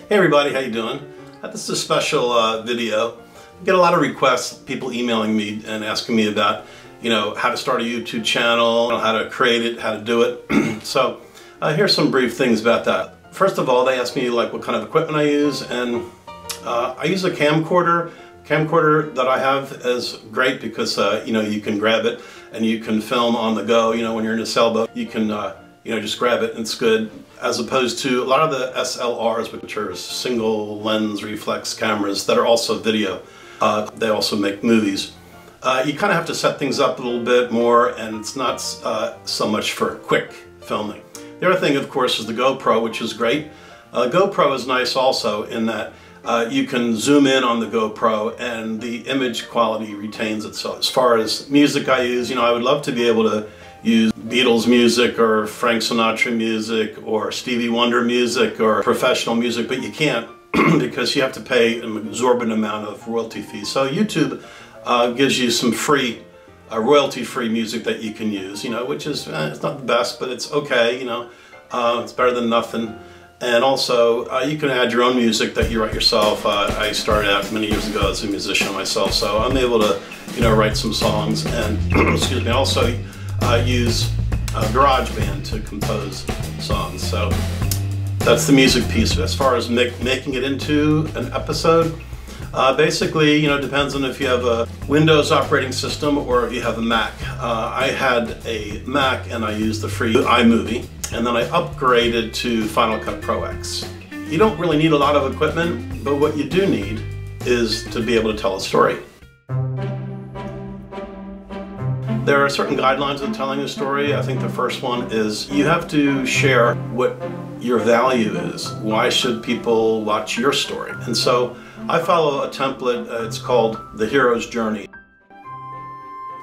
Hey everybody, how you doing? This is a special video. I get a lot of requests, people emailing me and asking me about, how to start a YouTube channel, how to create it, how to do it. So here's some brief things about that. First of all, they ask me like what kind of equipment I use, and I use a camcorder. Camcorder that I have is great because you can grab it and you can film on the go. When you're in a sailboat, you can just grab it and it's good. As opposed to a lot of the SLRs, which are single lens reflex cameras that are also video. They also make movies. You kind of have to set things up a little bit more, and it's not so much for quick filming. The other thing, of course, is the GoPro, which is great. GoPro is nice also in that you can zoom in on the GoPro and the image quality retains itself. As far as music I use, I would love to be able to use Beatles music or Frank Sinatra music or Stevie Wonder music or professional music, but you can't because you have to pay an exorbitant amount of royalty fees. So YouTube gives you some free, royalty-free music that you can use, which is, it's not the best, but it's okay, it's better than nothing. And also, you can add your own music that you write yourself. I started out many years ago as a musician myself, so I'm able to, write some songs. And excuse me, also use GarageBand to compose songs. So that's the music piece. As far as making it into an episode, basically, depends on if you have a Windows operating system or if you have a Mac. I had a Mac and I used the free iMovie, and then I upgraded to Final Cut Pro X. You don't really need a lot of equipment, but what you do need is to be able to tell a story. There are certain guidelines of telling a story. I think the first one is you have to share what your value is. Why should people watch your story? And so I follow a template, it's called The Hero's Journey.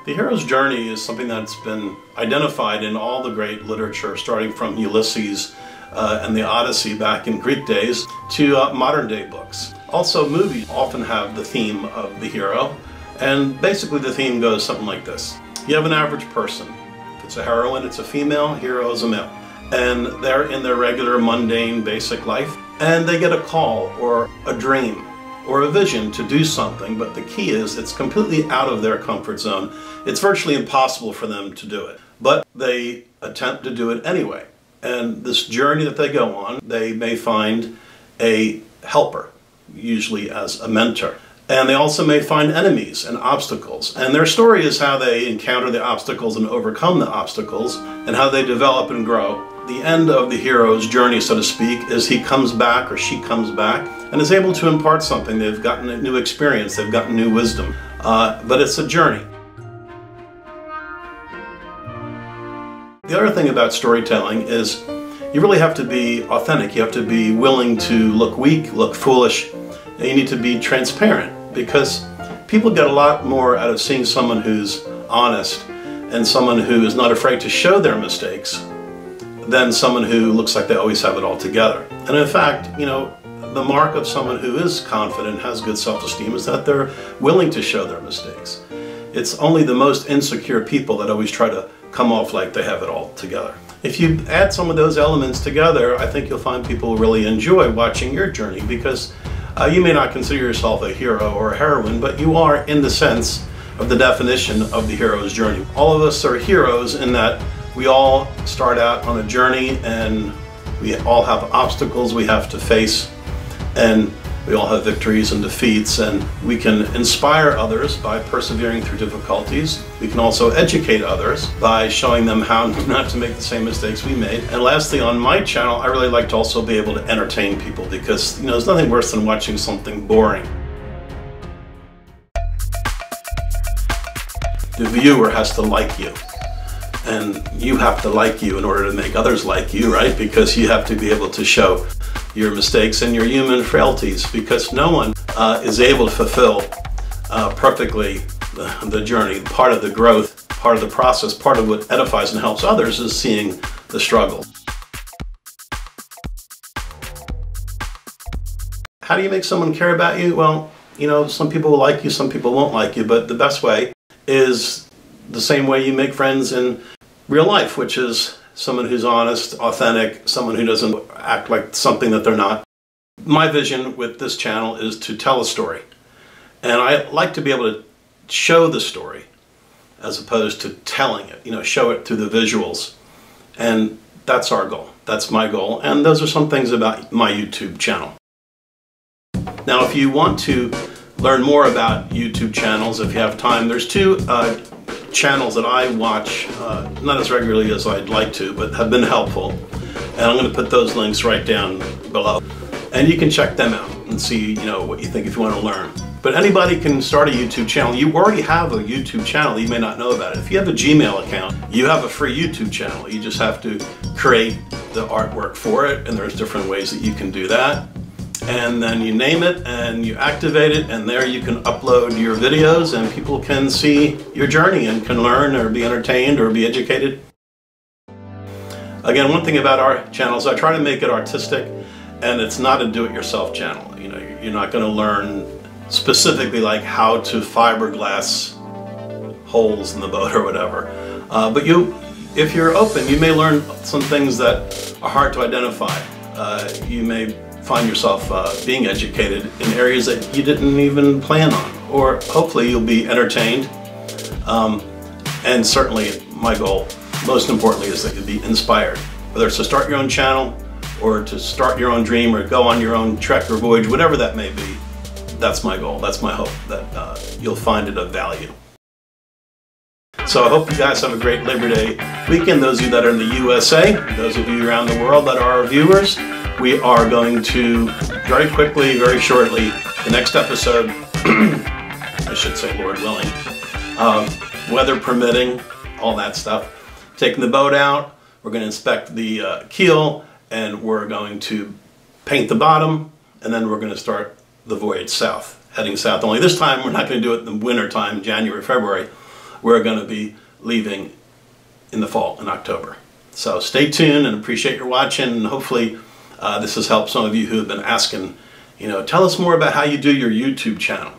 The hero's journey is something that's been identified in all the great literature, starting from Ulysses and the Odyssey back in Greek days to modern day books. Also, movies often have the theme of the hero, and basically the theme goes something like this. You have an average person. If it's a heroine, it's a female, hero is a male. And they're in their regular, mundane, basic life, and they get a call or a dream or a vision to do something, but the key is it's completely out of their comfort zone. It's virtually impossible for them to do it, but they attempt to do it anyway. And this journey that they go on, they may find a helper, usually as a mentor. And they also may find enemies and obstacles. And their story is how they encounter the obstacles and overcome the obstacles, and how they develop and grow. The end of the hero's journey, so to speak, is he comes back or she comes back and is able to impart something. They've gotten a new experience, they've gotten new wisdom. But it's a journey. The other thing about storytelling is you really have to be authentic. You have to be willing to look weak, look foolish. And you need to be transparent, because people get a lot more out of seeing someone who's honest and someone who is not afraid to show their mistakes than someone who looks like they always have it all together. And in fact, the mark of someone who is confident, has good self-esteem, is that they're willing to show their mistakes. It's only the most insecure people that always try to come off like they have it all together. If you add some of those elements together, I think you'll find people really enjoy watching your journey, because you may not consider yourself a hero or a heroine, but you are in the sense of the definition of the hero's journey. All of us are heroes in that we all start out on a journey, and we all have obstacles we have to face, and we all have victories and defeats, and we can inspire others by persevering through difficulties. We can also educate others by showing them how not to make the same mistakes we made. And lastly, on my channel, I really like to also be able to entertain people, because there's nothing worse than watching something boring. The viewer has to like you, and you have to like you in order to make others like you, right? Because you have to be able to show your mistakes and your human frailties, because no one is able to fulfill perfectly the journey. Part of the growth, part of the process, part of what edifies and helps others is seeing the struggle. How do you make someone care about you? Well, some people will like you, some people won't like you, but the best way is the same way you make friends in real life, which is someone who's honest, authentic, someone who doesn't act like something that they're not. My vision with this channel is to tell a story. And I like to be able to show the story as opposed to telling it, show it through the visuals. And that's our goal. That's my goal. And those are some things about my YouTube channel. Now, if you want to learn more about YouTube channels, if you have time, there's two channels that I watch, not as regularly as I'd like to, but have been helpful. And I'm going to put those links right down below. And you can check them out and see, what you think if you want to learn. But anybody can start a YouTube channel. You already have a YouTube channel, you may not know about it. If you have a Gmail account, you have a free YouTube channel. You just have to create the artwork for it, and there's different ways that you can do that. And then you name it and you activate it, and there you can upload your videos and people can see your journey and can learn or be entertained or be educated. Again, one thing about our channel is I try to make it artistic, and it's not a do-it-yourself channel. You're not going to learn specifically like how to fiberglass holes in the boat or whatever. But if you're open, you may learn some things that are hard to identify. You may find yourself being educated in areas that you didn't even plan on, or hopefully you'll be entertained. And certainly my goal, most importantly, is that you'll be inspired. Whether it's to start your own channel or to start your own dream or go on your own trek or voyage, whatever that may be, that's my goal. That's my hope, that you'll find it of value. So I hope you guys have a great Labor Day weekend. Those of you that are in the USA, those of you around the world that are our viewers, we are going to very quickly, very shortly, the next episode, I should say Lord willing, weather permitting, all that stuff, taking the boat out, we're going to inspect the keel, and we're going to paint the bottom, and then we're going to start the voyage south, heading south. Only this time we're not going to do it in the winter time, January, February. We're going to be leaving in the fall, in October. So stay tuned and appreciate your watching, and hopefully this has helped some of you who have been asking, tell us more about how you do your YouTube channel.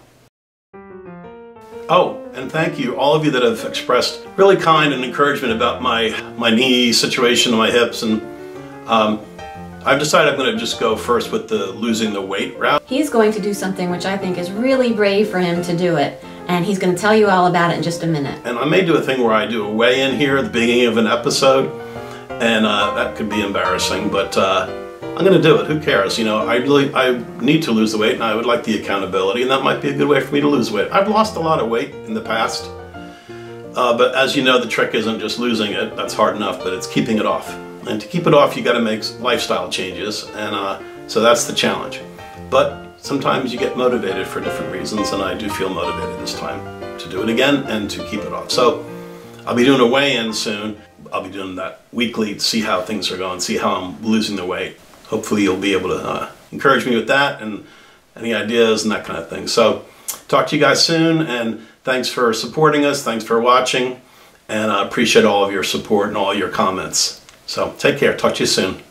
Oh, and thank you, all of you that have expressed really kind and encouragement about my knee situation and my hips, and I've decided I'm going to just go first with the losing the weight route. He's going to do something which I think is really brave for him to do it, and he's going to tell you all about it in just a minute. And I may do a thing where I do a weigh-in here at the beginning of an episode, and that could be embarrassing, but I'm going to do it. Who cares? I need to lose the weight, and I would like the accountability, and that might be a good way for me to lose weight. I've lost a lot of weight in the past, but as you know, the trick isn't just losing it. That's hard enough, but it's keeping it off. And to keep it off, you got to make lifestyle changes, and so that's the challenge. But sometimes you get motivated for different reasons, and I do feel motivated this time to do it again and to keep it off. So I'll be doing a weigh-in soon. I'll be doing that weekly to see how things are going, see how I'm losing the weight. Hopefully you'll be able to encourage me with that and any ideas and that kind of thing. So talk to you guys soon, and thanks for supporting us. Thanks for watching, and I appreciate all of your support and all your comments. So take care. Talk to you soon.